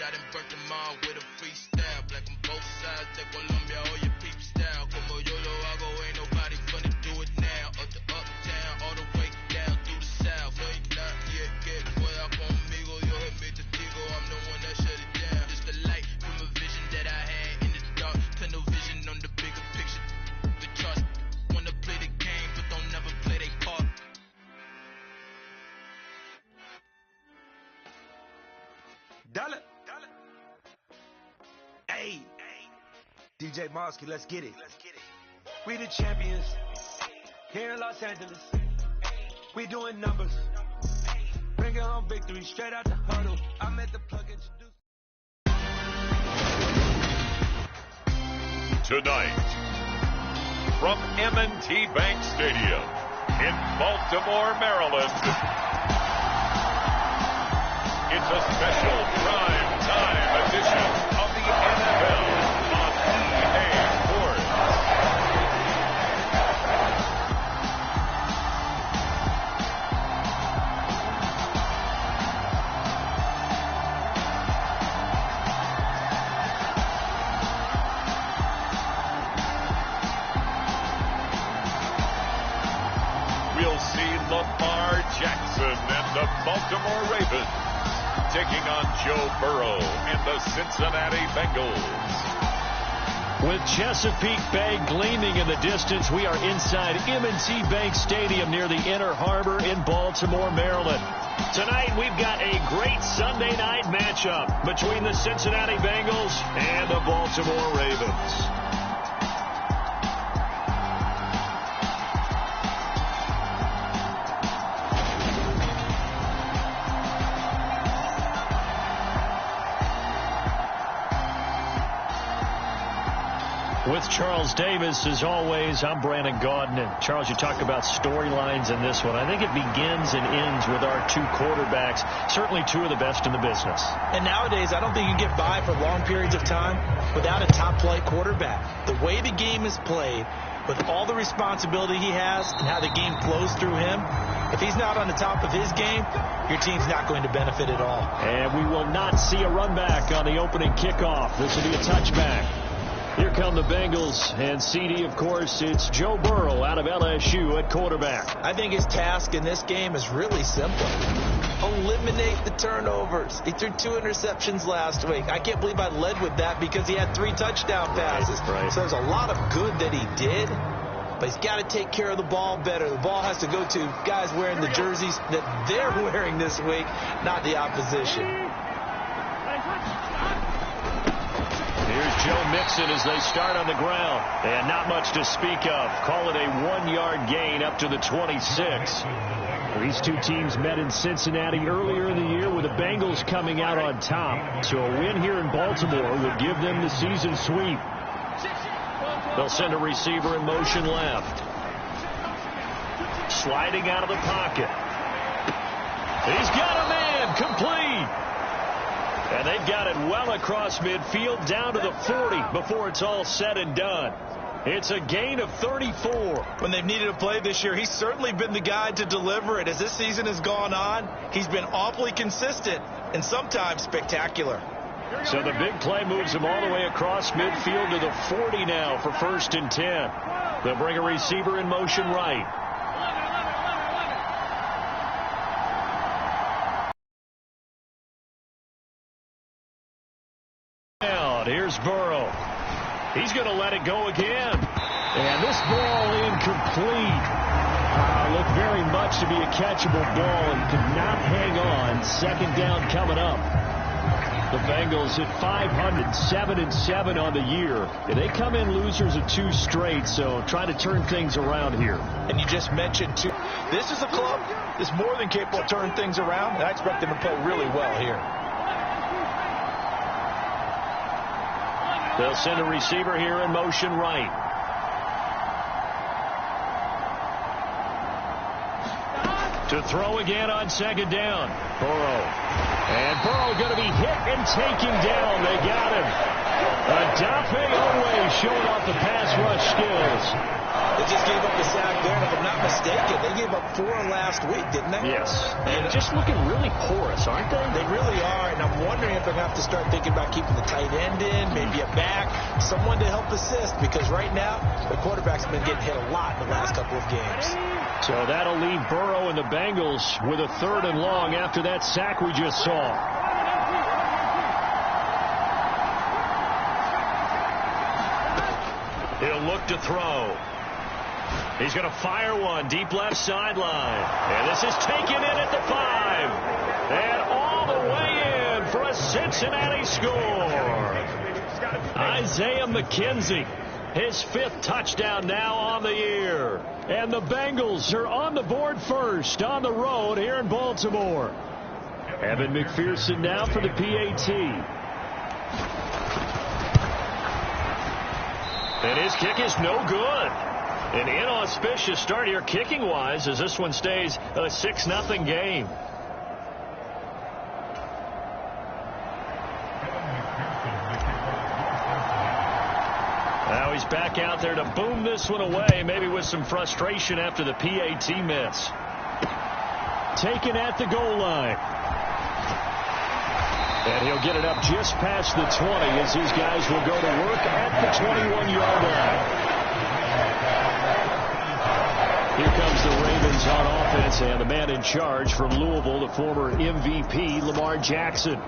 I done burnt them all with a freestyle. Black on both sides, de Colombia, all your peep style. Como yo lo hago, ain't nobody finna do it now. Up to uptown, all the way down through the south. No, you not yet get fuera conmigo. Yo es mi testigo, I'm the one that shut it down. Just the light from a vision that I had in the dark. Tunnel vision on the bigger picture. The trust wanna play the game, but don't never play their part. Dollar. Hey, DJ Mosky, let's get it. We the champions here in Los Angeles. We doing numbers. Bringing home victory straight out the huddle. I'm at the plug introduce. Tonight, from M&T Bank Stadium in Baltimore, Maryland, it's a special prime time edition of the NFL on EA Sports. We'll see Lamar Jackson and the Baltimore Ravens taking on Joe Burrow and the Cincinnati Bengals. With Chesapeake Bay gleaming in the distance, we are inside M&T Bank Stadium near the Inner Harbor in Baltimore, Maryland. Tonight, we've got a great Sunday night matchup between the Cincinnati Bengals and the Baltimore Ravens. With Charles Davis, as always, I'm Brandon Gaudin. And Charles, you talk about storylines in this one. I think it begins and ends with our two quarterbacks, certainly two of the best in the business. And nowadays, I don't think you can get by for long periods of time without a top-flight quarterback. The way the game is played, with all the responsibility he has and how the game flows through him, if he's not on the top of his game, your team's not going to benefit at all. And we will not see a run back on the opening kickoff. This will be a touchback. Here come the Bengals, and CD, of course, it's Joe Burrow out of LSU at quarterback. I think his task in this game is really simple. Eliminate the turnovers. He threw 2 interceptions last week. I can't believe I led with that because he had 3 touchdown passes. Right. So there's a lot of good that he did, but he's got to take care of the ball better. The ball has to go to guys wearing the jerseys that they're wearing this week, not the opposition. Here's Joe Mixon as they start on the ground. And not much to speak of. Call it a 1-yard gain up to the 26. These two teams met in Cincinnati earlier in the year with the Bengals coming out on top. So a win here in Baltimore would give them the season sweep. They'll send a receiver in motion left. Sliding out of the pocket. He's got a man complete. And they've got it well across midfield down to the 40 before it's all said and done. It's a gain of 34. When they've needed a play this year, he's certainly been the guy to deliver it. As this season has gone on, he's been awfully consistent and sometimes spectacular. So the big play moves him all the way across midfield to the 40 now for 1st and 10. They'll bring a receiver in motion right. Here's Burrow. He's going to let it go again. And this ball incomplete. Looked very much to be a catchable ball and could not hang on. 2nd down coming up. The Bengals at 500, 7-7 on the year. And they come in losers of 2 straight, so trying to turn things around here. And you just mentioned, too, this is a club that's more than capable of turning things around, and I expect them to play really well here. They'll send a receiver here in motion right. To throw again on second down. Burrow. And Burrow going to be hit and taken down. They got him. Adafe Owe showing off the pass rush skills. They just gave up a sack there, and if I'm not mistaken, they gave up 4 last week, didn't they? Yes. And just looking really porous, aren't they? They really are, and I'm wondering if they're going to have to start thinking about keeping the tight end in, maybe a back, someone to help assist, because right now, the quarterback's been getting hit a lot in the last couple of games. So that'll leave Burrow and the Bengals with a 3rd and long after that sack we just saw. He'll look to throw. He's going to fire one deep left sideline. And this is taken in at the 5. And all the way in for a Cincinnati score. Isaiah McKenzie, his 5th touchdown now on the year. And the Bengals are on the board first on the road here in Baltimore. Evan McPherson now for the PAT. And his kick is no good. An inauspicious start here kicking-wise as this one stays a 6-0 game. Now he's back out there to boom this one away, maybe with some frustration after the PAT miss. Taken at the goal line. And he'll get it up just past the 20 as these guys will go to work at the 21-yard line. Here comes the Ravens on offense, and the man in charge from Louisville, the former MVP, Lamar Jackson.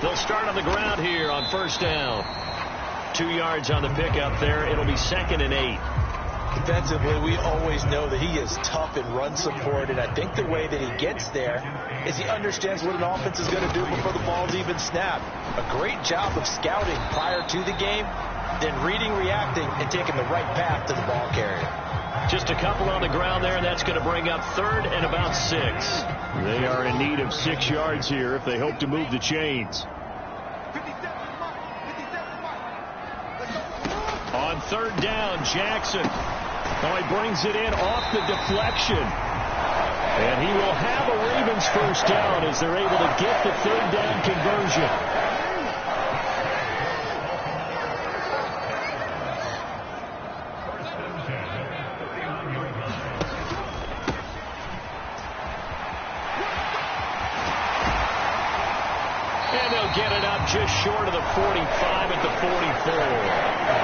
They'll start on the ground here on 1st down. 2 yards on the pickup there. It'll be 2nd and 8. Defensively, we always know that he is tough in run support, and I think the way that he gets there is he understands what an offense is going to do before the ball's even snapped. A great job of scouting prior to the game, then reading, reacting, and taking the right path to the ball carrier. Just a couple on the ground there, and that's going to bring up 3rd and about 6. They are in need of 6 yards here if they hope to move the chains. On 3rd down, Jackson. Oh, he brings it in off the deflection. And he will have a Ravens 1st down as they're able to get the 3rd down conversion. And they'll get it up just short of the 45 at the 44.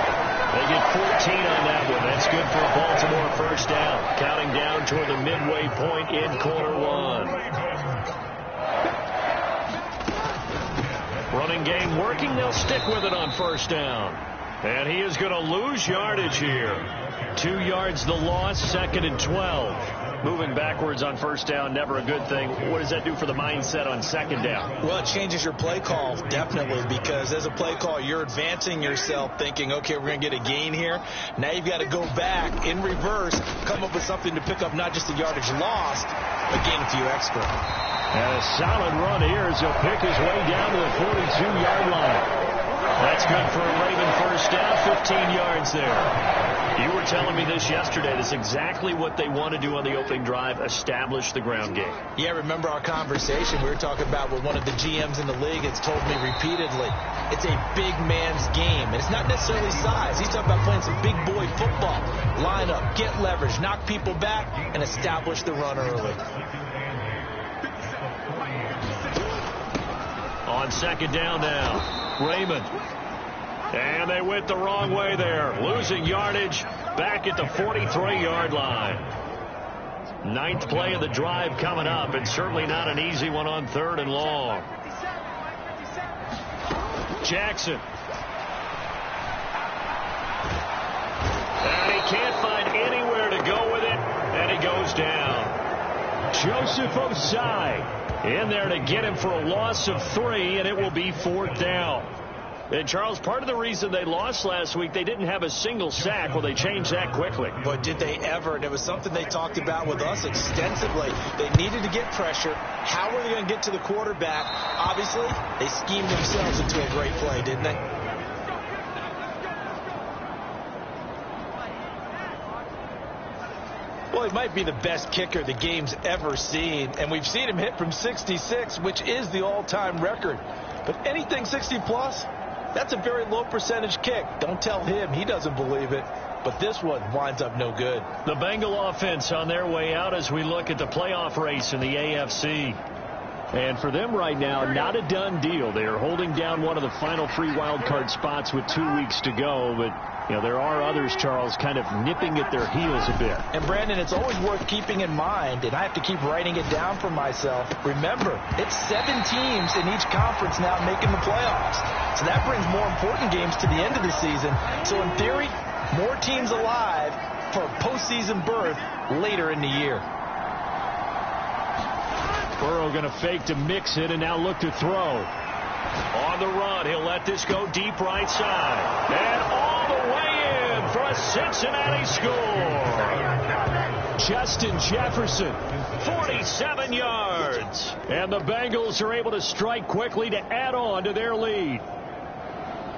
They get 14 on that one. That's good for a Baltimore 1st down. Counting down toward the midway point in quarter 1. Running game working. They'll stick with it on 1st down. And he is going to lose yardage here. 2 yards the loss, 2nd and 12. Moving backwards on 1st down, never a good thing. What does that do for the mindset on 2nd down? Well, it changes your play call, definitely, because as a play call, you're advancing yourself thinking, okay, we're going to get a gain here. Now you've got to go back in reverse, come up with something to pick up not just the yardage lost, but gain a few extra. And a solid run here as he'll pick his way down to the 42-yard line. That's good for a Raven 1st down, 15 yards there. You were telling me this yesterday. That's exactly what they want to do on the opening drive, establish the ground game. Yeah, remember our conversation we were talking about with one of the GMs in the league has told me repeatedly, it's a big man's game. And it's not necessarily size. He's talking about playing some big boy football. Line up, get leverage, knock people back, and establish the run early. On 2nd down now, Raymond. And they went the wrong way there. Losing yardage back at the 43-yard line. 9th play of the drive coming up, and certainly not an easy one on 3rd and long. Jackson. And he can't find anywhere to go with it, and he goes down. Joseph Osai in there to get him for a loss of 3, and it will be 4th down. And, Charles, part of the reason they lost last week, they didn't have a single sack. Well, they changed that quickly. But did they ever? And it was something they talked about with us extensively. They needed to get pressure. How were they going to get to the quarterback? Obviously, they schemed themselves into a great play, didn't they? Well, he might be the best kicker the game's ever seen, and we've seen him hit from 66, which is the all-time record. But anything 60-plus, that's a very low percentage kick. Don't tell him he doesn't believe it. But this one winds up no good. The Bengal offense on their way out as we look at the playoff race in the AFC. And for them right now, not a done deal. They are holding down one of the final 3 wild card spots with 2 weeks to go. But, you know, there are others, Charles, kind of nipping at their heels a bit. And, Brandon, it's always worth keeping in mind, and I have to keep writing it down for myself. Remember, it's 7 teams in each conference now making the playoffs. So that brings more important games to the end of the season. So, in theory, more teams alive for postseason berth later in the year. Burrow going to fake to mix it and now look to throw. On the run, he'll let this go deep right side. And all the way in for a Cincinnati score. Justin Jefferson, 47 yards. And the Bengals are able to strike quickly to add on to their lead.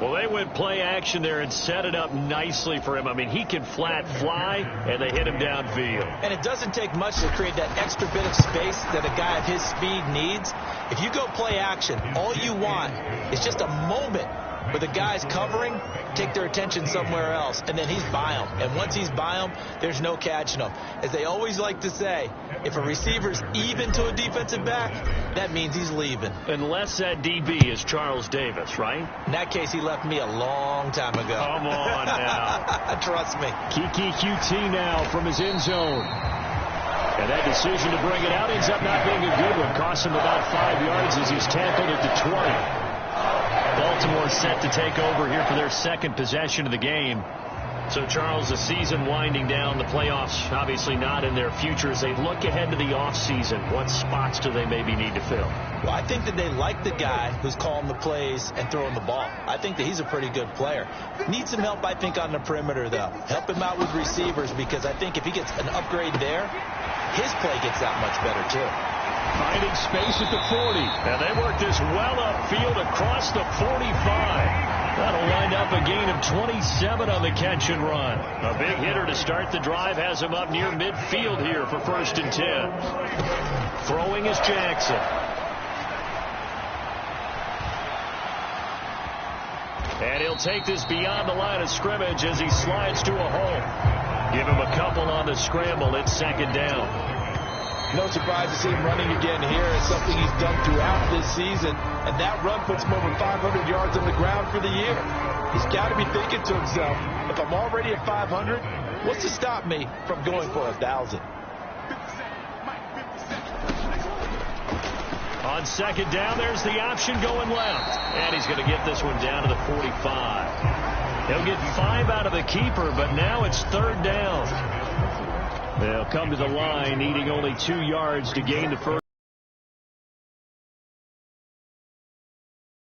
Well, they went play action there and set it up nicely for him. I mean, he can flat fly, and they hit him downfield. And it doesn't take much to create that extra bit of space that a guy of his speed needs. If you go play action, all you want is just a moment where the guys covering take their attention somewhere else, and then he's by them. And once he's by them, there's no catching them. As they always like to say, if a receiver's even to a defensive back, that means he's leaving. Unless that DB is Charles Davis, right? In that case, he left me a long time ago. Come on now. Trust me. Kiki QT now from his end zone. And that decision to bring it out ends up not being a good one. Cost him about 5 yards as he's tackled at the 20. Baltimore set to take over here for their second possession of the game. So, Charles, the season winding down, the playoffs obviously not in their future. As they look ahead to the offseason, what spots do they maybe need to fill? Well, I think that they like the guy who's calling the plays and throwing the ball. I think that he's a pretty good player. Needs some help, I think, on the perimeter, though. Help him out with receivers, because I think if he gets an upgrade there, his play gets that much better, too. Finding space at the 40. And they work this well upfield across the 45. That'll wind up a gain of 27 on the catch and run. A big hitter to start the drive has him up near midfield here for 1st and 10. Throwing is Jackson. And he'll take this beyond the line of scrimmage as he slides to a hole. Give him a couple on the scramble. It's 2nd down. No surprise to see him running again here. It's something he's done throughout this season. And that run puts him over 500 yards on the ground for the year. He's got to be thinking to himself, if I'm already at 500, what's to stop me from going for 1,000? On 2nd down, there's the option going left. And he's going to get this one down to the 45. He'll get 5 out of the keeper, but now it's 3rd down. They'll come to the line, needing only 2 yards to gain the first.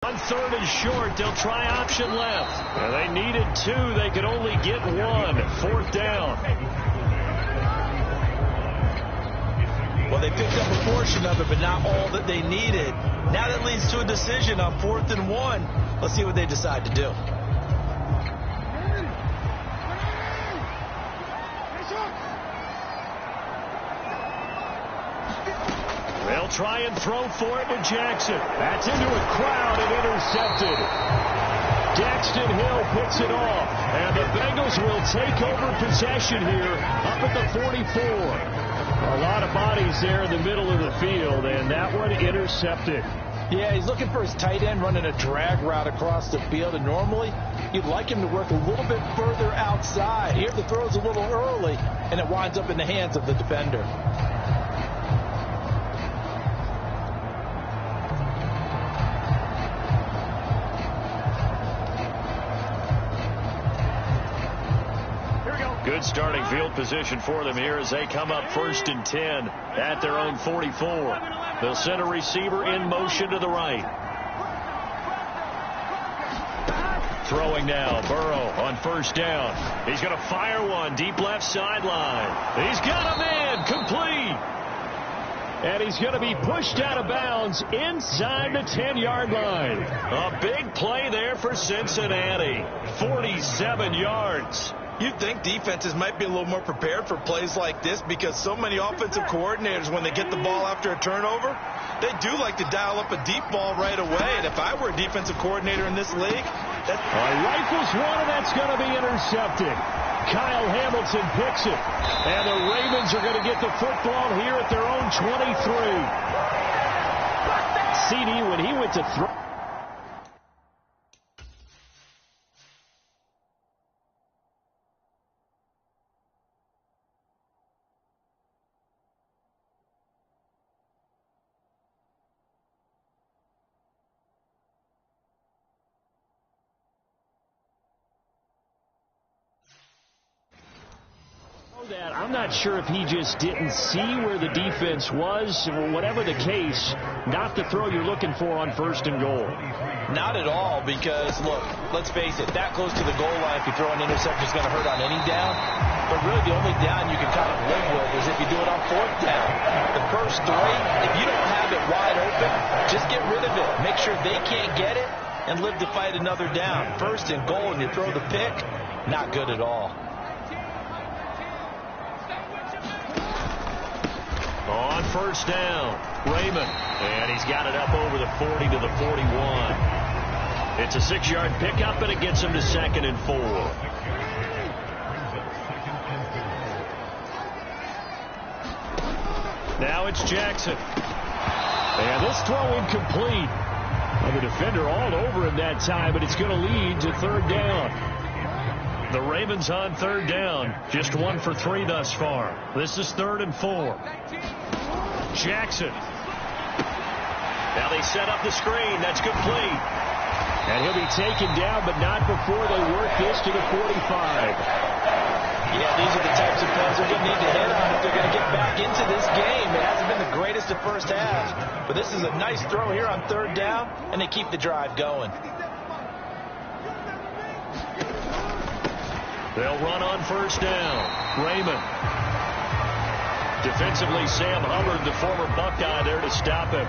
On 3rd and short, they'll try option left. Well, they needed 2. They could only get 1. 4th down. Well, they picked up a portion of it, but not all that they needed. Now that leads to a decision on 4th and 1. Let's see what they decide to do. They'll try and throw for it with Jackson. That's into a crowd and intercepted. Daxton Hill picks it off. And the Bengals will take over possession here up at the 44. A lot of bodies there in the middle of the field, and that one intercepted. Yeah, he's looking for his tight end running a drag route across the field, and normally you'd like him to work a little bit further outside. Here the throw's a little early, and it winds up in the hands of the defender. Good starting field position for them here as they come up 1st and 10 at their own 44. They'll send a receiver in motion to the right. Throwing now, Burrow on 1st down. He's going to fire one deep left sideline. He's got him in, complete. And he's going to be pushed out of bounds inside the 10-yard line. A big play there for Cincinnati. 47 yards. You'd think defenses might be a little more prepared for plays like this because so many offensive coordinators, when they get the ball after a turnover, they do like to dial up a deep ball right away. And if I were a defensive coordinator in this league, rifles one, and that's going to be intercepted. Kyle Hamilton picks it. And the Ravens are going to get the football here at their own 23. CD, when he went to throw. I'm not sure if he just didn't see where the defense was, or whatever the case, not the throw you're looking for on 1st and goal. Not at all, because, look, let's face it, that close to the goal line, if you throw an interception, is going to hurt on any down. But really, the only down you can kind of live with is if you do it on 4th down. The first 3, if you don't have it wide open, just get rid of it. Make sure they can't get it and live to fight another down. 1st and goal, and you throw the pick, not good at all. On 1st down, Raymond, and he's got it up over the 40 to the 41. It's a 6-yard pickup, and it gets him to 2nd and 4. Now it's Jackson. And this throw incomplete. And the defender all over him that time, but it's going to lead to 3rd down. The Ravens on 3rd down, just 1 for 3 thus far. This is 3rd and 4. Jackson. Now they set up the screen. That's complete. And he'll be taken down, but not before they work this to the 45. Yeah, these are the types of plays they're going to need to hit on if they're going to get back into this game. It hasn't been the greatest of first halves, but this is a nice throw here on 3rd down, and they keep the drive going. They'll run on 1st down. Raymond. Defensively, Sam Hubbard, the former Buckeye, there to stop him.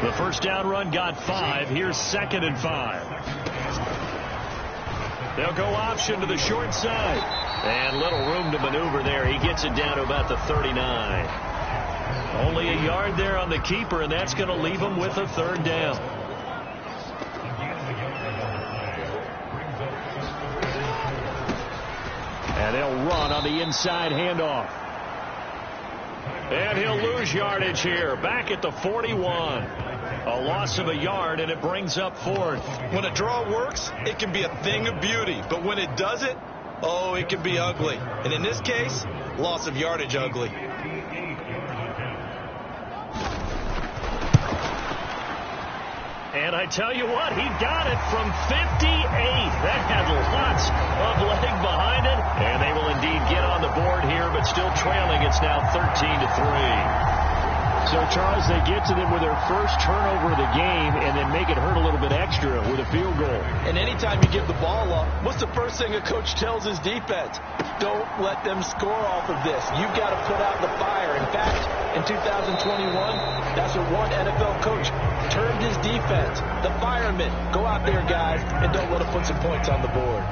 The 1st down run got 5. Here's 2nd and 5. They'll go option to the short side. And little room to maneuver there. He gets it down to about the 39. Only a yard there on the keeper, and that's going to leave him with a 3rd down. And they'll run on the inside handoff. And he'll lose yardage here. Back at the 41. A loss of a yard, and it brings up 4th. When a draw works, it can be a thing of beauty. But when it doesn't, oh, it can be ugly. And in this case, loss of yardage ugly. And I tell you what, he got it from 58. That had lots of leg behind it. And they will indeed get on the board here, but still trailing. It's now 13-3. So, Charles, they get to them with their first turnover of the game and then make it hurt a little bit extra with a field goal. And anytime you give the ball up, what's the first thing a coach tells his defense? Don't let them score off of this. You've got to put out the fire. In fact, in 2021, that's what one NFL coach termed his defense. The firemen. Go out there, guys, and don't let them put some points on the board.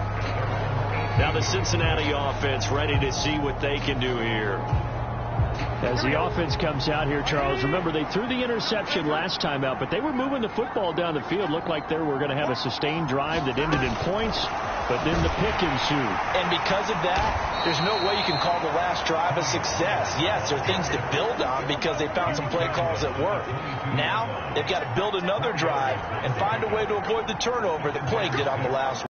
Now the Cincinnati offense ready to see what they can do here. As the offense comes out here, Charles, remember they threw the interception last time out, but they were moving the football down the field. Looked like they were going to have a sustained drive that ended in points, but then the pick ensued. And because of that, there's no way you can call the last drive a success. Yes, there are things to build on because they found some play calls that work. Now they've got to build another drive and find a way to avoid the turnover that plagued it on the last one.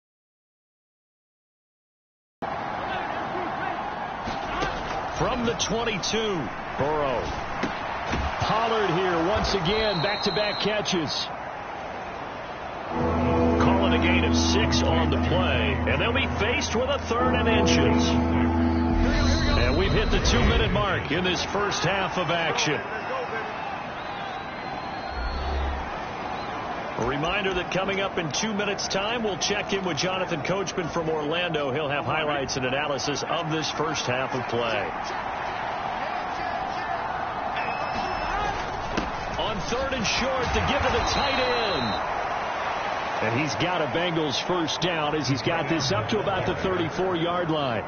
From the 22, Burrow. Pollard here once again, back-to-back catches. Calling a gain of 6 on the play, and they'll be faced with a 3rd and inches. And we've hit the 2-minute mark in this first half of action. A reminder that coming up in 2 minutes' time, we'll check in with Jonathan Coachman from Orlando. He'll have highlights and analysis of this first half of play. On 3rd and short to give to the tight end. And he's got a Bengals first down as he's got this up to about the 34-yard line.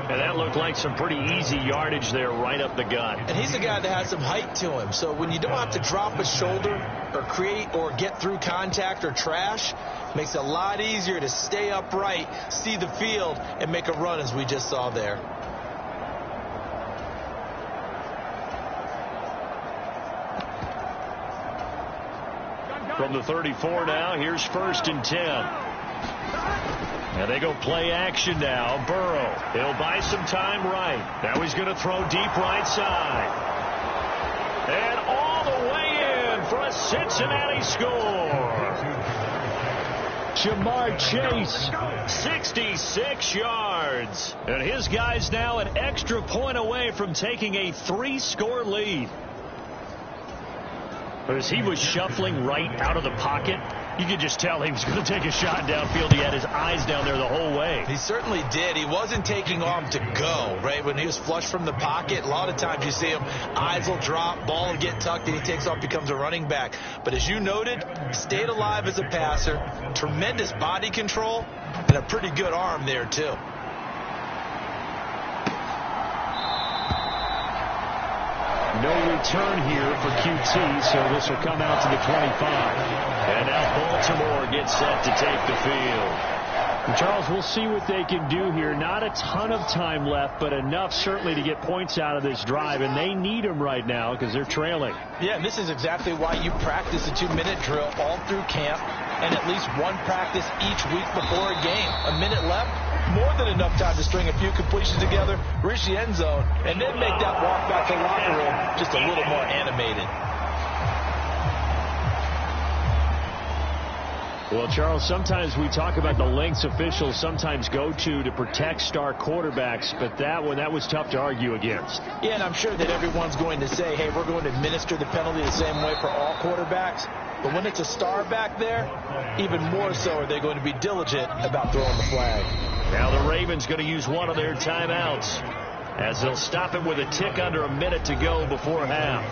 And that looked like some pretty easy yardage there right up the gut. And he's a guy that has some height to him. So when you don't have to drop a shoulder or create or get through contact or trash, makes it a lot easier to stay upright, see the field, and make a run as we just saw there. From the 34 now, here's 1st and 10. And they go play action now. Burrow, he'll buy some time right. Now he's going to throw deep right side. And all the way in for a Cincinnati score. Jamar Chase, 66 yards. And his guy's now an extra point away from taking a 3-score lead. As he was shuffling right out of the pocket, you could just tell he was going to take a shot downfield. He had his eyes down there the whole way. He certainly did. He wasn't taking off to go, right? When he was flush from the pocket, a lot of times you see him, eyes will drop, ball will get tucked, and he takes off, becomes a running back. But as you noted, stayed alive as a passer, tremendous body control, and a pretty good arm there, too. No return here for QT, so this will come out to the 25. And now Baltimore gets set to take the field. And Charles, we'll see what they can do here. Not a ton of time left, but enough certainly to get points out of this drive. And they need them right now because they're trailing. Yeah, and this is exactly why you practice a 2-minute drill all through camp and at least one practice each week before a game. A minute left, more than enough time to string a few completions together, reach the end zone, and then make that walk back to the locker room just a little more animated. Well, Charles, sometimes we talk about the lengths officials sometimes go to protect star quarterbacks, but that was tough to argue against. Yeah, and I'm sure that everyone's going to say, hey, we're going to administer the penalty the same way for all quarterbacks. But when it's a star back there, even more so are they going to be diligent about throwing the flag. Now the Ravens going to use one of their timeouts as they'll stop it with a tick under a minute to go before half.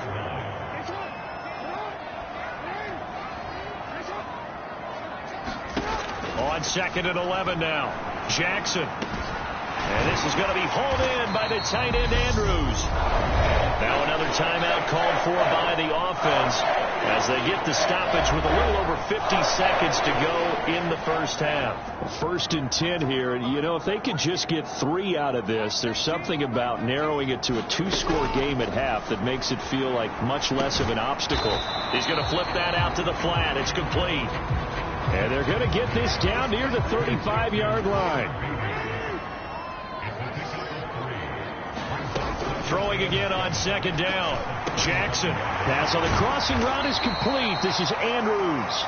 On 2nd and 11 now. Jackson. And this is going to be hauled in by the tight end Andrews. Now another timeout called for by the offense as they get the stoppage with a little over 50 seconds to go in the first half. 1st and 10 here. And, you know, if they could just get 3 out of this, there's something about narrowing it to a 2-score game at half that makes it feel like much less of an obstacle. He's going to flip that out to the flat. It's complete. And they're going to get this down near the 35-yard line. Throwing again on 2nd down. Jackson. Pass on the crossing route is complete. This is Andrews.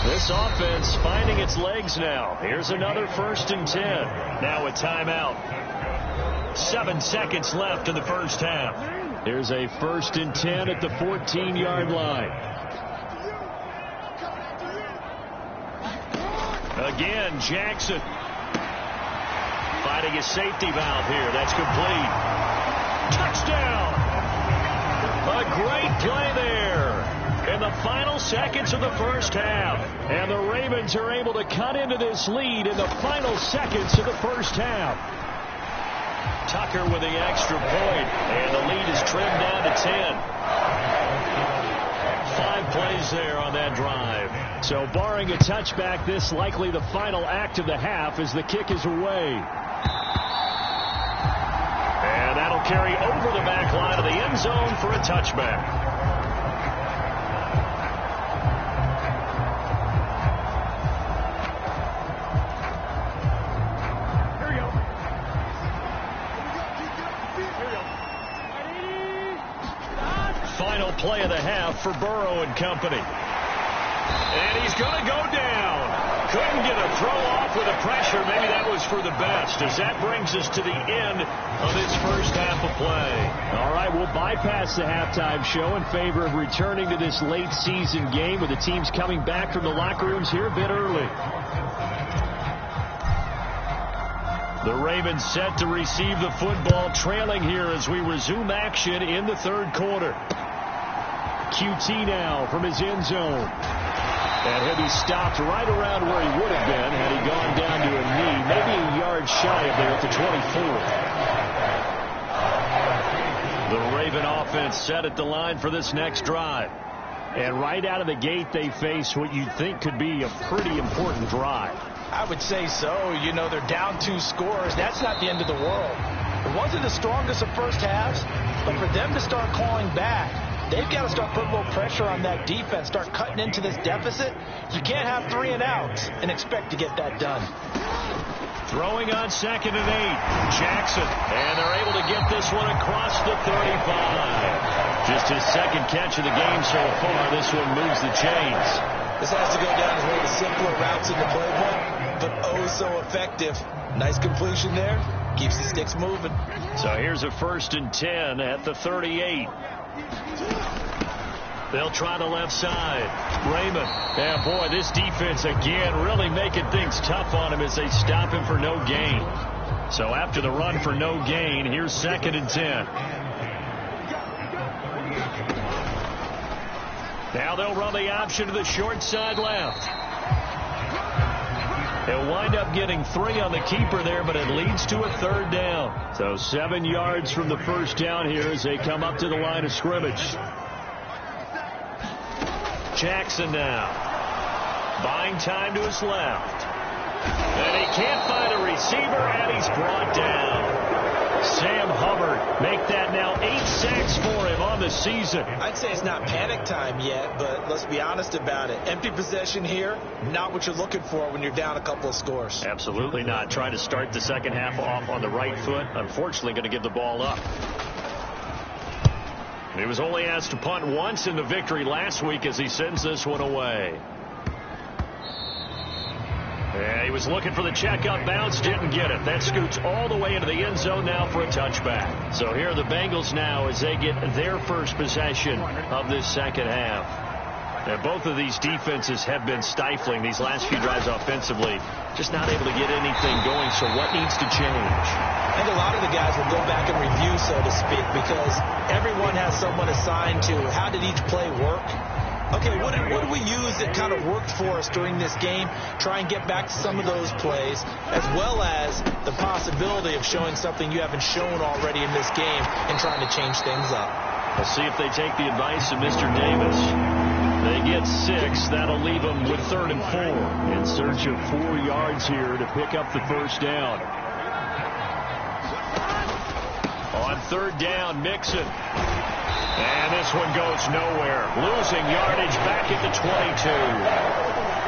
This offense finding its legs now. Here's another 1st and 10. Now a timeout. 7 seconds left in the first half. Here's a 1st and 10 at the 14-yard line. Again, Jackson finding his safety valve here. That's complete. Touchdown! A great play there in the final seconds of the first half. And the Ravens are able to cut into this lead in the final seconds of the first half. Tucker with the extra point, and the lead is trimmed down to 10. 5 plays there on that drive. So barring a touchback, this likely the final act of the half as the kick is away. And that'll carry over the back line of the end zone for a touchback. Final play of the half for Burrow and company. And he's going to go down. Couldn't get a throw off with the pressure. Maybe that was for the best, as that brings us to the end of this first half of play. All right, we'll bypass the halftime show in favor of returning to this late season game with the teams coming back from the locker rooms here a bit early. The Ravens set to receive the football, trailing here as we resume action in the 3rd quarter. QT now from his end zone. And he'll be stopped right around where he would have been had he gone down to a knee, maybe a yard shy of there at the 24. The Raven offense set at the line for this next drive. And right out of the gate, they face what you'd think could be a pretty important drive. I would say so. You know, they're down 2 scores. That's not the end of the world. It wasn't the strongest of first halves, but for them to start calling back, they've got to start putting a little pressure on that defense, start cutting into this deficit. You can't have 3 and outs and expect to get that done. Throwing on 2nd and 8. Jackson. And they're able to get this one across the 35. Just his 2nd catch of the game so far. This one moves the chains. This has to go down as one of the simpler routes in the playbook, but oh so effective. Nice completion there. Keeps the sticks moving. So here's a 1st and 10 at the 38. They'll try the left side. Raymond. Yeah, boy, this defense again really making things tough on him as they stop him for no gain. So after the run for no gain, here's 2nd and 10. Now they'll run the option to the short side left. They'll wind up getting 3 on the keeper there, but it leads to a 3rd down. So 7 yards from the first down here as they come up to the line of scrimmage. Jackson now. Buying time to his left. And he can't find a receiver, and he's brought down. Sam Hubbard make that now 8 sacks for him on the season. I'd say it's not panic time yet, but let's be honest about it. Empty possession here, not what you're looking for when you're down a couple of scores. Absolutely not. Trying to start the second half off on the right foot. Unfortunately, going to give the ball up. He was only asked to punt once in the victory last week as he sends this one away. Yeah, he was looking for the check-up bounce, didn't get it. That scoots all the way into the end zone now for a touchback. So here are the Bengals now as they get their first possession of this second half. Now, both of these defenses have been stifling these last few drives offensively. Just not able to get anything going, so what needs to change? I think a lot of the guys will go back and review, so to speak, because everyone has someone assigned to how did each play work. Okay, what did we use that kind of worked for us during this game? Try and get back to some of those plays, as well as the possibility of showing something you haven't shown already in this game and trying to change things up. Let's see if they take the advice of Mr. Davis. They get 6. That'll leave them with 3rd and 4. In search of 4 yards here to pick up the first down. On 3rd down, Mixon. And this one goes nowhere. Losing yardage back at the 22.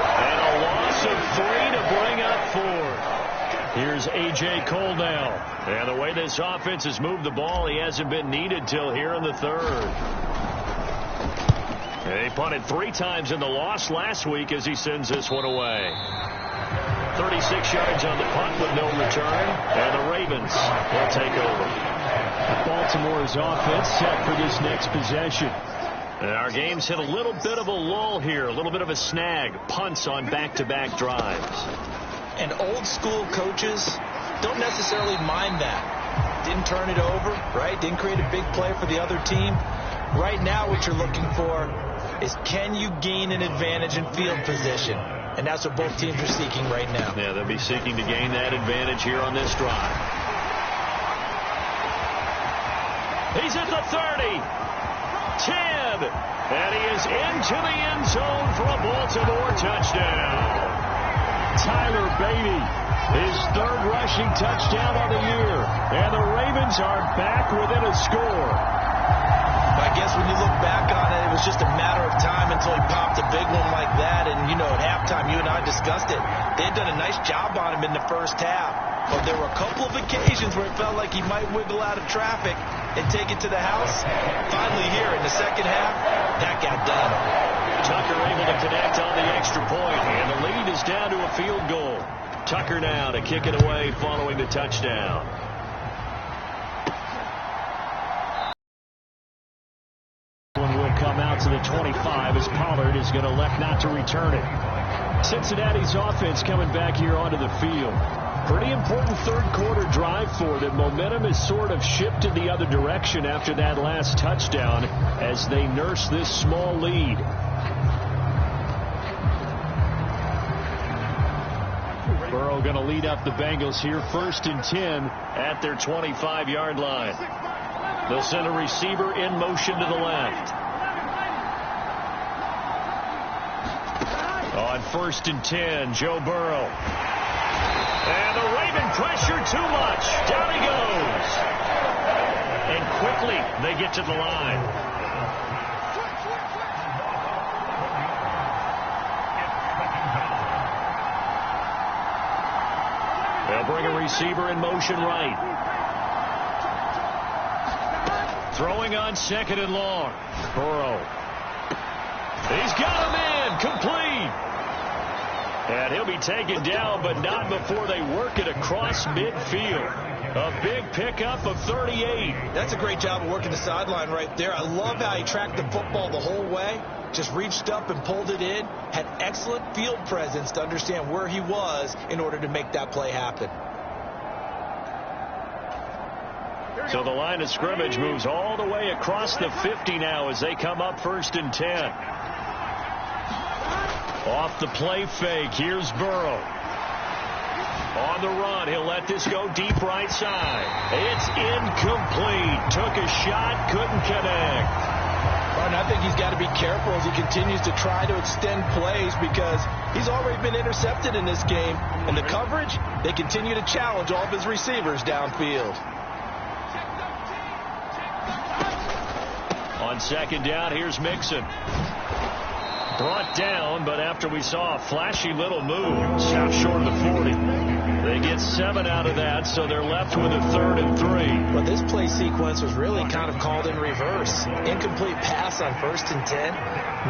And a loss of 3 to bring up 4. Here's A.J. Cole now. And the way this offense has moved the ball, he hasn't been needed till here in the 3rd. They punted 3 times in the loss last week as he sends this one away. 36 yards on the punt with no return. And the Ravens will take over. Baltimore's offense set for this next possession. And our game's hit a little bit of a lull here, a little bit of a snag. Punts on back-to-back drives. And old school coaches don't necessarily mind that. Didn't turn it over, right? Didn't create a big play for the other team. Right now what you're looking for is can you gain an advantage in field position? And that's what both teams are seeking right now. Yeah, they'll be seeking to gain that advantage here on this drive. He's at the 30, 10, and he is into the end zone for a Baltimore touchdown. Tyler Beatty, his 3rd rushing touchdown of the year, and the Ravens are back within a score. I guess when you look back on it, it was just a matter of time until he popped a big one like that. And, you know, at halftime, you and I discussed it. They had done a nice job on him in the first half. But there were a couple of occasions where it felt like he might wiggle out of traffic and take it to the house. Finally here in the second half, that got done. Tucker able to connect on the extra point, and the lead is down to a field goal. Tucker now to kick it away following the touchdown. One will come out to the 25 as Pollard is going to elect not to return it. Cincinnati's offense coming back here onto the field. Pretty important 3rd quarter drive for them. Momentum has sort of shifted the other direction after that last touchdown as they nurse this small lead. Burrow going to lead up the Bengals here, 1st and 10 at their 25-yard line. They'll send a receiver in motion to the left. On 1st and 10, Joe Burrow. And the Raven pressure too much. Down he goes. And quickly they get to the line. They'll bring a receiver in motion right. Throwing on 2nd and long. Burrow. He's got him in. Complete. And he'll be taken down, but not before they work it across midfield. A big pickup of 38. That's a great job of working the sideline right there. I love how he tracked the football the whole way. Just reached up and pulled it in. Had excellent field presence to understand where he was in order to make that play happen. So the line of scrimmage moves all the way across the 50 now as they come up 1st and 10. Off the play fake, here's Burrow. On the run, he'll let this go deep right side. It's incomplete. Took a shot, couldn't connect. And I think he's got to be careful as he continues to try to extend plays because he's already been intercepted in this game. And the coverage, they continue to challenge all of his receivers downfield. On 2nd down, here's Mixon. Brought down, but after we saw a flashy little move, stopped short of the 40. They get 7 out of that, so they're left with a 3rd and 3. Well, this play sequence was really kind of called in reverse. Incomplete pass on 1st and 10.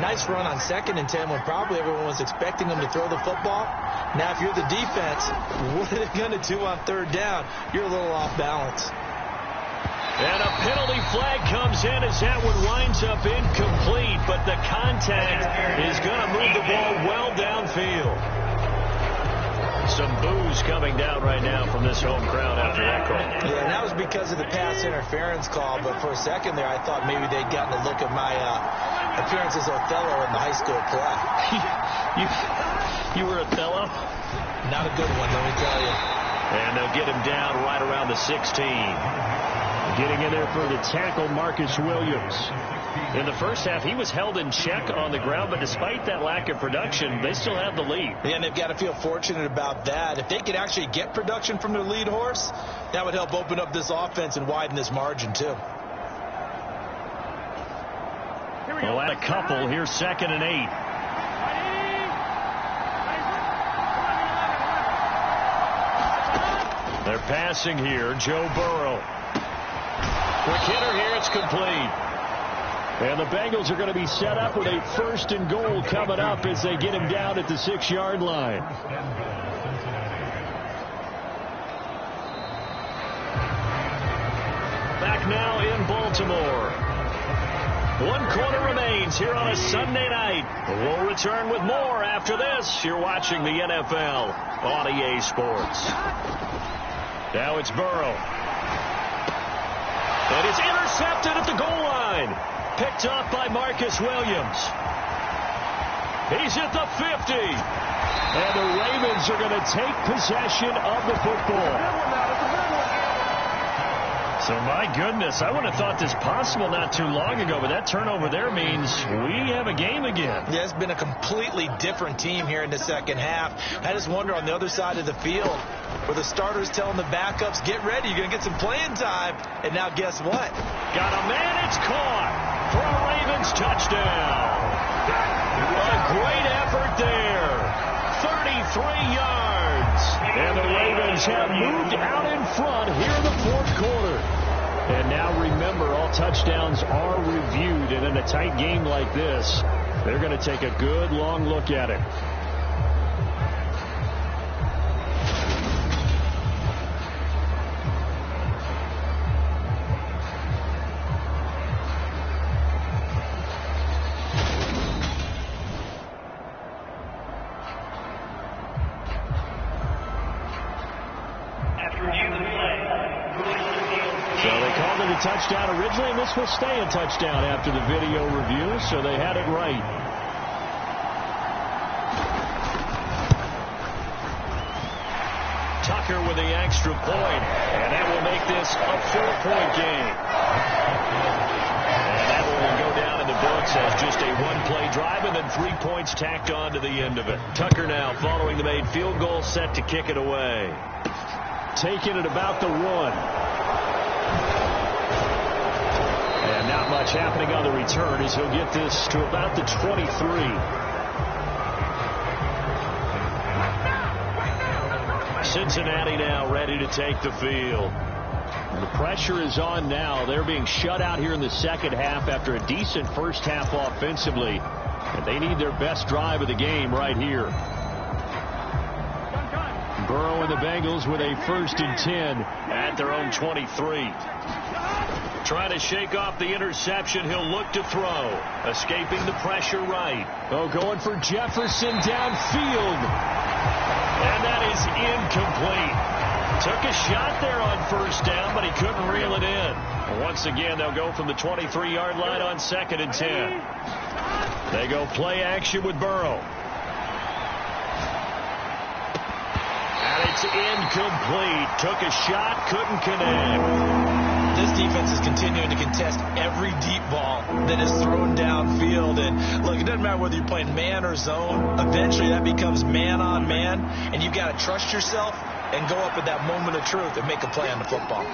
Nice run on 2nd and 10 when probably everyone was expecting them to throw the football. Now, if you're the defense, what are they going to do on 3rd down? You're a little off balance. And a penalty flag comes in as that one winds up incomplete, but the contact is going to move the ball well downfield. Some boos coming down right now from this home crowd after that call. Yeah, and that was because of the pass interference call, but for a second there I thought maybe they'd gotten a look at my appearance as Othello in the high school play. You were Othello? Not a good one, let me tell you. And they'll get him down right around the 16. Getting in there for the tackle, Marcus Williams. In the first half, he was held in check on the ground, but despite that lack of production, they still have the lead. Yeah, and they've got to feel fortunate about that. If they could actually get production from their lead horse, that would help open up this offense and widen this margin, too. We'll add a couple. Here's 2nd and 8. They're passing here. Joe Burrow. Quick hitter here. It's complete. And the Bengals are going to be set up with a 1st and goal coming up as they get him down at the 6-yard line. Back now in Baltimore. 1 quarter remains here on a Sunday night. We'll return with more after this. You're watching the NFL on EA Sports. Now it's Burrow. And it's intercepted at the goal line. Picked off by Marcus Williams. He's at the 50. And the Ravens are going to take possession of the football. So, my goodness, I would have thought this possible not too long ago, but that turnover there means we have a game again. Yeah, it's been a completely different team here in the second half. I just wonder on the other side of the field where the starters telling the backups, get ready, you're going to get some playing time. And now guess what? Got a man, it's caught for a Ravens touchdown. A great effort there. 33 yards. And the Ravens have moved out in front here in the 4th quarter. And now remember, all touchdowns are reviewed. And in a tight game like this, they're going to take a good long look at it. Touchdown originally, and this will stay a touchdown after the video review, so they had it right. the extra point, and that will make this a 4-point game. And that one will go down in the books as just a one-play drive and then 3 points tacked on to the end of it. Tucker now following the made field goal, set to kick it away. Taking it about the 1. And not much happening on the return as he'll get this to about the 23. Cincinnati now ready to take the field. The pressure is on now. They're being shut out here in the second half after a decent first half offensively. And they need their best drive of the game right here. Burrow and the Bengals with a 1st and 10 at their own 23. Trying to shake off the interception. He'll look to throw. Escaping the pressure right. Oh, going for Jefferson downfield. And that is incomplete. Took a shot there on 1st down, but he couldn't reel it in. Once again, they'll go from the 23-yard line on 2nd and 10. They go play action with Burrow. And it's incomplete. Took a shot, couldn't connect. This defense is continuing to contest every deep ball that is thrown downfield. And look, it doesn't matter whether you're playing man or zone. Eventually that becomes man on man, and you've got to trust yourself and go up at that moment of truth and make a play on the football.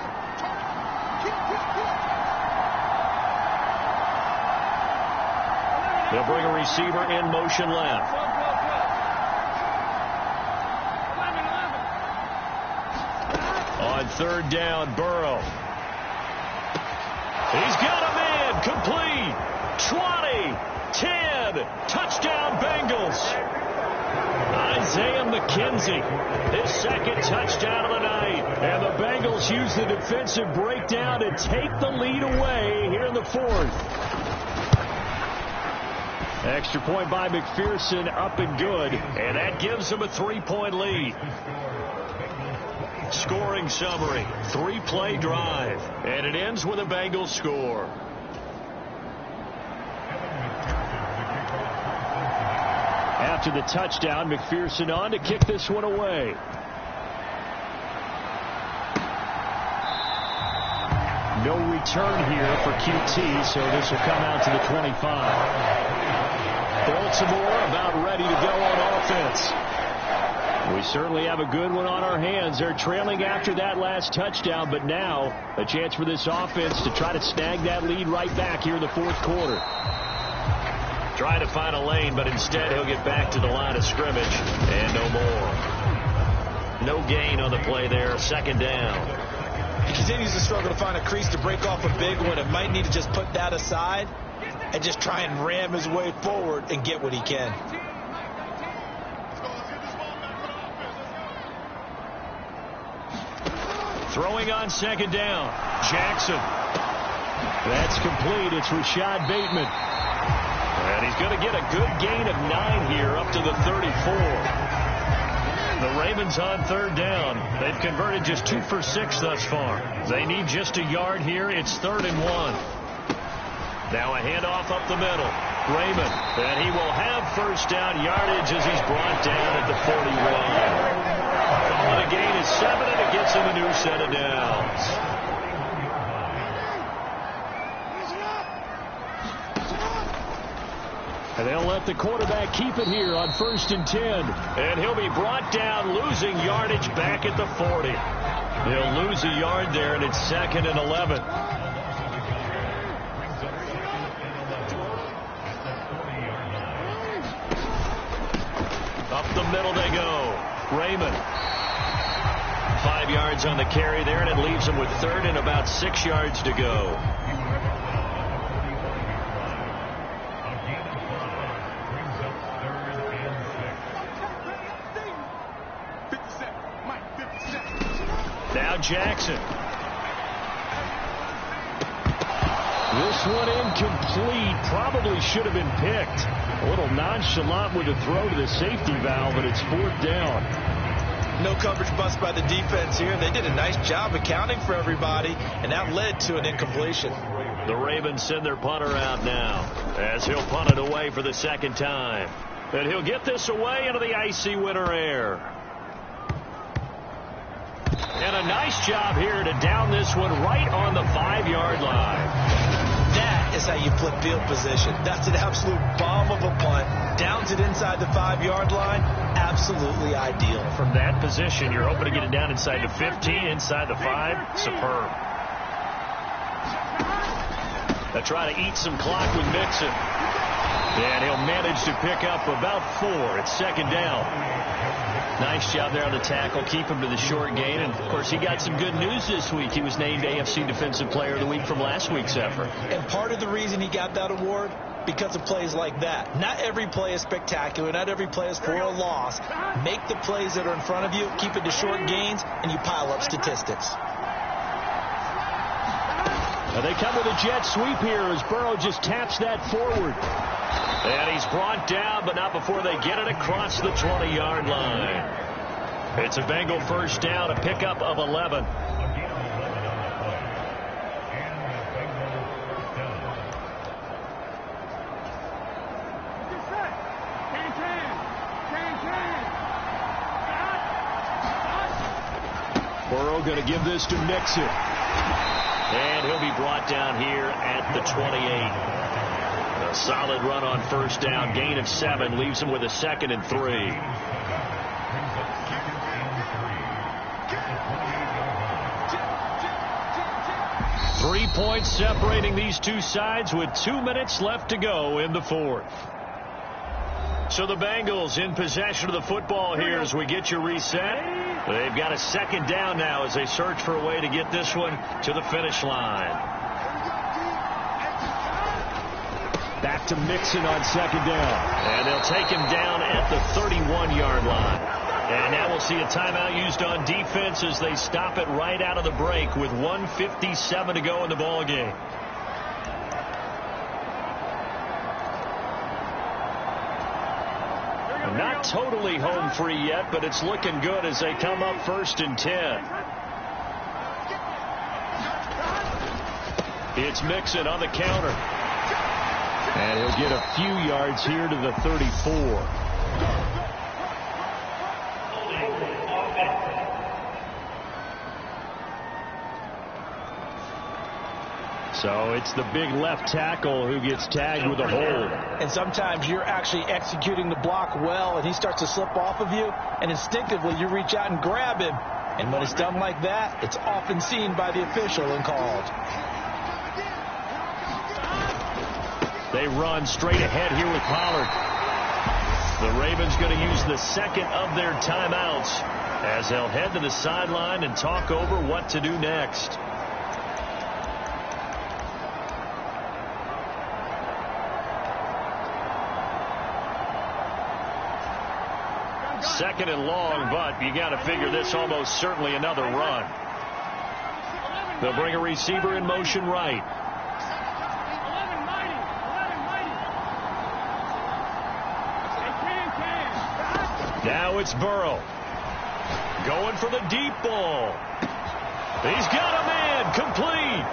They'll bring a receiver in motion left. On 3rd down, Burrow. He's got a man. Complete. 20, 10. Touchdown, Bengals. Isaiah McKenzie, his 2nd touchdown of the night. And the Bengals use the defensive breakdown to take the lead away here in the 4th. Extra point by McPherson, up and good. And that gives them a 3-point lead. Scoring summary, 3-play drive. And it ends with a Bengals score. After the touchdown, McPherson on to kick this one away. No return here for QT, so this will come out to the 25. Baltimore about ready to go on offense. We certainly have a good one on our hands. They're trailing after that last touchdown, but now a chance for this offense to try to snag that lead right back here in the 4th quarter. Try to find a lane, but instead he'll get back to the line of scrimmage and no more. No gain on the play there. 2nd down. He continues to struggle to find a crease to break off a big one. It might need to just put that aside and just try and ram his way forward and get what he can. Throwing on 2nd down. Jackson. That's complete. It's Rashad Bateman. And he's going to get a good gain of 9 here up to the 34. The Ravens on 3rd down. They've converted just 2 for 6 thus far. They need just a yard here. It's 3rd and 1. Now a handoff up the middle. Raymond. And he will have 1st down yardage as he's brought down at the 41. Calling a gain is 7, and it gets him a new set of downs. And they'll let the quarterback keep it here on 1st and 10. And he'll be brought down, losing yardage back at the 40. He'll lose a yard there, and it's 2nd and 11. Up the middle they go. Raymond. 5 yards on the carry there, and it leaves him with 3rd and about 6 yards to go. Now Jackson. This one incomplete. Probably should have been picked. A little nonchalant with a throw to the safety valve, but it's 4th down. No coverage bust by the defense here. They did a nice job accounting for everybody, and that led to an incompletion. The Ravens send their punter out now as he'll punt it away for the 2nd time. And he'll get this away into the icy winter air. And a nice job here to down this one right on the 5-yard line. That is how you flip field position. That's an absolute bomb of a punt. Downs it inside the 5-yard line. Absolutely ideal. From that position, you're hoping to get it down inside the 15, inside the 5. Superb. They try to eat some clock with Mixon. And he'll manage to pick up about 4. It's second down. Nice job there on the tackle. Keep him to the short gain. And, of course, he got some good news this week. He was named AFC Defensive Player of the Week from last week's effort. And part of the reason he got that award, because of plays like that. Not every play is spectacular. Not every play is for a loss. Make the plays that are in front of you, keep it to short gains, and you pile up statistics. Now they come with a jet sweep here as Burrow just taps that forward. And he's brought down, but not before they get it across the 20-yard line. It's a Bengal first down, a pickup of 11. Burrow going to give this to Mixon. And he'll be brought down here at the 28. A solid run on first down. Gain of 7 leaves him with a 2nd and 3. Three points separating these two sides with 2 minutes left to go in the 4th. So the Bengals in possession of the football here as we get you reset. They've got a second down now as they search for a way to get this one to the finish line. Back to Mixon on second down. And they'll take him down at the 31-yard line. And now we'll see a timeout used on defense as they stop it right out of the break with 1:57 to go in the ballgame. Not totally home free yet, but it's looking good as they come up 1st and 10. It's Mixon on the counter. And he'll get a few yards here to the 34. So it's the big left tackle who gets tagged with a hold. And sometimes you're actually executing the block well, and he starts to slip off of you, and instinctively you reach out and grab him. And when it's done like that, it's often seen by the official and called. They run straight ahead here with Pollard. The Ravens going to use the second of their timeouts as they'll head to the sideline and talk over what to do next. Second and long, but you got to figure this almost certainly another run. They'll bring a receiver in motion right. Now it's Burrow. Going for the deep ball. He's got a man. Complete.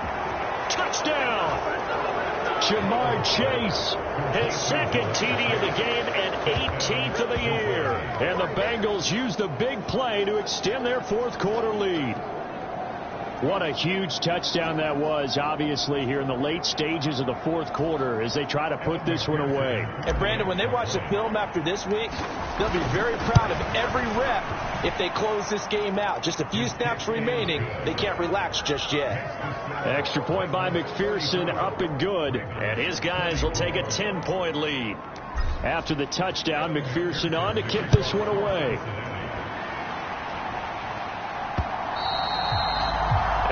Touchdown. Jamar Chase, his second TD of the game and 18th of the year. And the Bengals use the big play to extend their 4th quarter lead. What a huge touchdown that was, obviously, here in the late stages of the 4th quarter as they try to put this one away. And, Brandon, when they watch the film after this week, they'll be very proud of every rep if they close this game out. Just a few snaps remaining. They can't relax just yet. Extra point by McPherson, up and good. And his guys will take a 10-point lead. After the touchdown, McPherson on to kick this one away.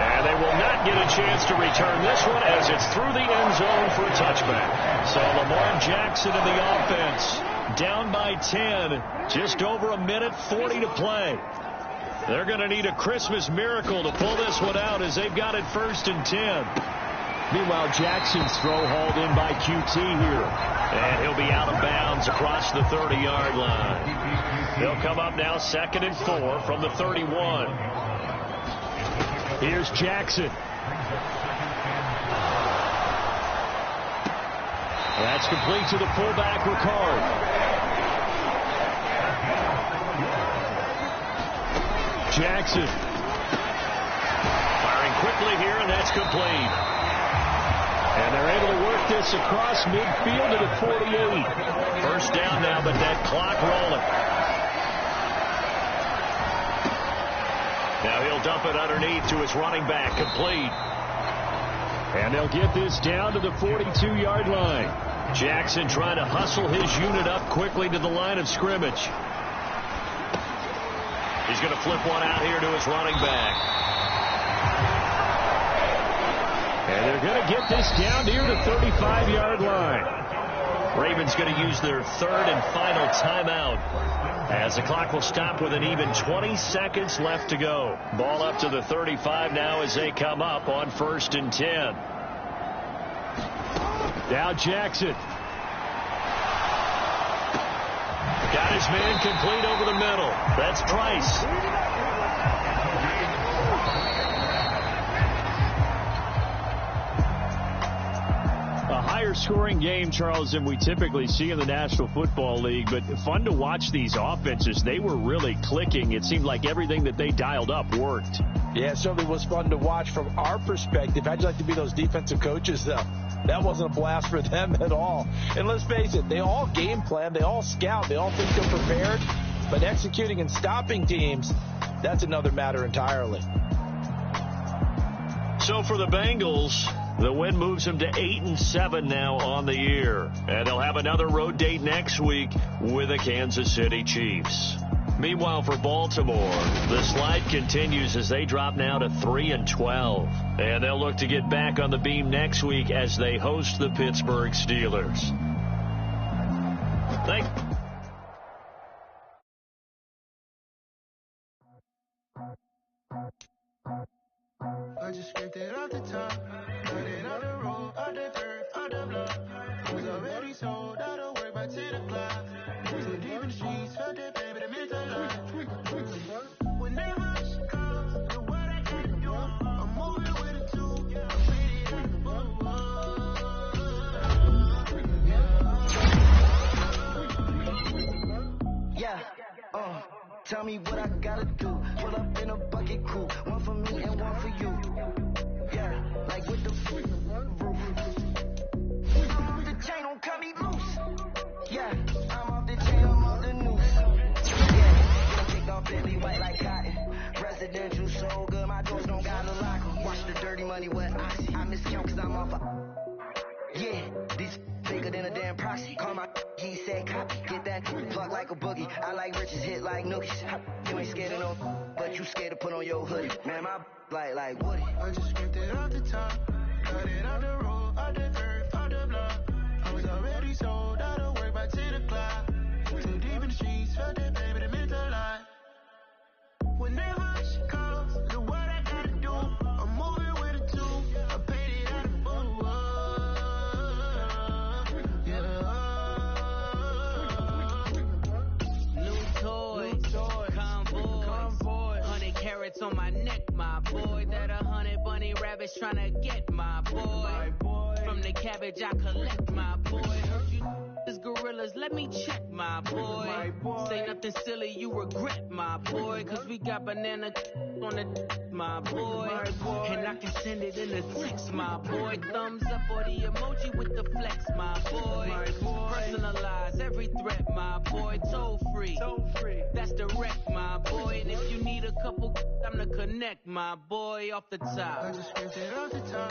And they will not get a chance to return this one as it's through the end zone for a touchback. So Lamar Jackson in the offense, down by 10, just over 1:40 to play. They're going to need a Christmas miracle to pull this one out as they've got it 1st and 10. Meanwhile, Jackson's throw hauled in by QT here. And he'll be out of bounds across the 30-yard line. They'll come up now 2nd and 4 from the 31. Here's Jackson. That's complete to the fullback, Ricard. Jackson quickly here, and that's complete. And they're able to work this across midfield to the 48. First down now, but that clock rolling. Now he'll dump it underneath to his running back, complete. And they'll get this down to the 42-yard line. Jackson trying to hustle his unit up quickly to the line of scrimmage. He's going to flip one out here to his running back. And they're going to get this down near the 35-yard line. Ravens going to use their third and final timeout as the clock will stop with an even 20 seconds left to go. Ball up to the 35 now as they come up on 1st and 10. Now Jackson. Got his man complete over the middle. That's Price. A higher scoring game, Charles, than we typically see in the National Football League, but fun to watch these offenses. They were really clicking. It seemed like everything that they dialed up worked. Yeah, it certainly was fun to watch from our perspective. How'd you like to be those defensive coaches, though? That wasn't a blast for them at all. And let's face it, they all game plan, they all scout, they all think they're prepared, but executing and stopping teams, that's another matter entirely. So for the Bengals, the win moves them to 8-7 now on the year. And they'll have another road date next week with the Kansas City Chiefs. Meanwhile, for Baltimore, the slide continues as they drop now to 3-12. And they'll look to get back on the beam next week as they host the Pittsburgh Steelers. I just scraped it off the top, got it on the road, on the curve, on the block. Was already sold, I don't work by 10 o'clock. Was it deep in the streets, felt that baby, the mental lie. Whenever she calls, the what I gotta do, I'm moving with a two, I'm pretty like a boo. Yeah, tell me what I gotta do. Pull up in a bucket crew, one for me and one for you. Yeah, like with the roof. The chain don't cut me loose. Yeah, I'm off the chain, I'm off the noose. Yeah, don't kick off Bentley white like cotton. Residential so good, my doors don't gotta lock 'em. Watch the dirty money with oxy. I miscount cause I'm off a. Yeah, these bigger than a damn proxy. Call my he said copy. Get that plug like a boogie. I like riches hit like nookies. You ain't scared of no, but you scared to put on your hoodie. Man, my like Woody. I just scraped it off the top, got it on the road, on the curve, on the block. I was already sold, I don't work by 10 o'clock. Too deep in the streets, felt that baby, the mental lie. Whenever she calls, the what I gotta do, I'm moving with a two, I paid it out of boo. New toys, convoy, 100 carats on my neck, my boy. That 100 bunny rabbits tryna get my boy. From the cabbage I collect, my boy. Heard you is gorillas, let me check, my boy. Say nothing silly, you regret, my boy. Cause we got banana on the my boy. And I can send it in the text, my boy. Thumbs up or the emoji with the flex, my boy. Personalize every threat, my boy. Toll free, that's direct, my boy. And if you need a couple, I'm the connect, my boy, off the top. I just scraped it off the top,